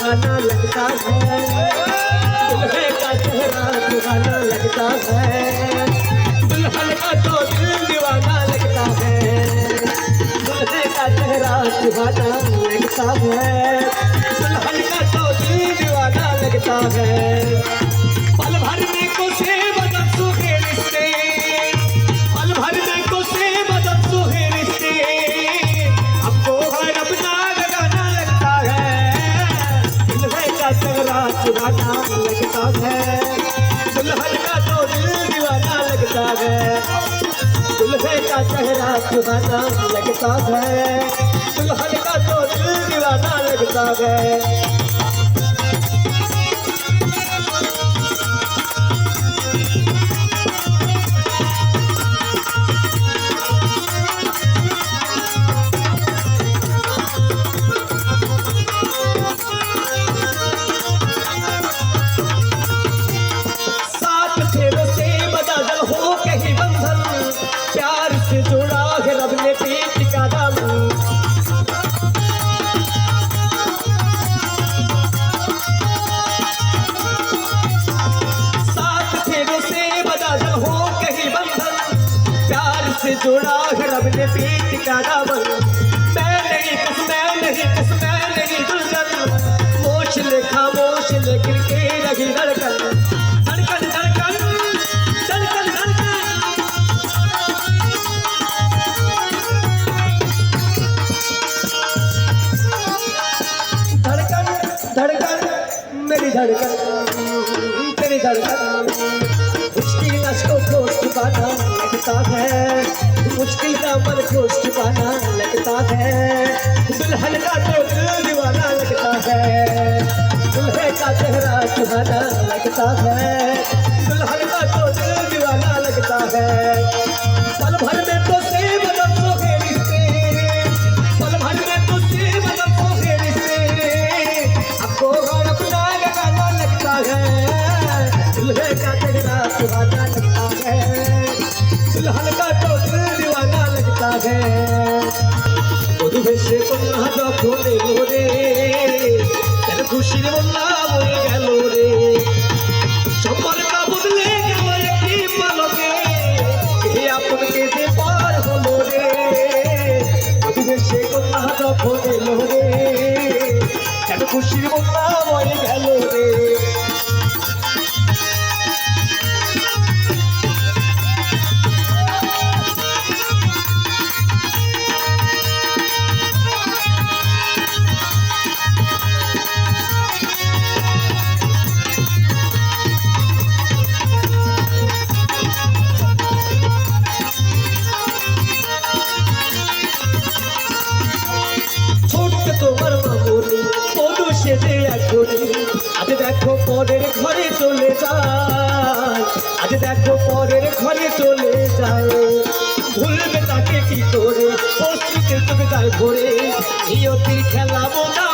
सुहाना लगता है, दुल्हे का चेहरा सुहाना लगता है, दुल्हन का तो दिल दीवाना लगता है, दुल्हे का चेहरा सुहाना लगता है, दुल्हन का तो दिल दीवाना लगता है। पल भरने को से बदन सुहे रिश्ते, पल भरने को से बदन सुहे रिश्ते, हमको हर अपना लगाना लगता है, दुल्हे का चेहरा सुहाना लगता है, दुल्हन का तो दिल दीवाना लगता है, दुल्हे का चेहरा सुहाना लगता है, दुल्हन का तो दिल दीवाना लगता है। प्यार से जोड़ा है रब ने पेट का दम, सात फेरों से बदल हो कहीं बंधन, प्यार से जोड़ा है रब ने पेट का दम। मैं नहीं दुल्हन, मोश ले खामोश ले गिरके रही धड़कन, धड़कन धड़कन धड़कन धड़कन धड़कन मेरी धड़कन तेरी धड़कन, मुश्किल को ठोस पाना लगता है, मुश्किल का मन ठोस पाना लगता है, दुल्हन का तो दिल दीवाना लगता है, दुल्हे का चेहरा सुहाना लगता है, दुल्हन का तो दिल दीवाना लगता है। पल भर में तो से बदल सोहे रिश्ते, पल भर में तो से बदल सोहे रिश्ते, आपको और अपना लगाना लगता है, दुल्हे का चेहरा सुहाना लगता है, दुल्हन का तो दिल दीवाना लगता है। মধুবেশে কন্যা যখন এলো রে, তার খুশির বন্যা বয়ে গেল রে, সম্পর্ক বদলে গেল একটি পলকে, এই আপনকে যে পার হলো রে, মধুবেশে কন্যা যখন এলো রে, তার খুশির বন্যা বয়ে গেল রে। তোমার মামনি বধূ সেজে এখনই, আজ দেখো পরের ঘরে চলে যায়, আজ দেখো পরের ঘরে চলে যায়, ভুলবে তাকে কি করে অশ্রুতে চোখে যায় ভরে, নিয়তির খেলা বোনা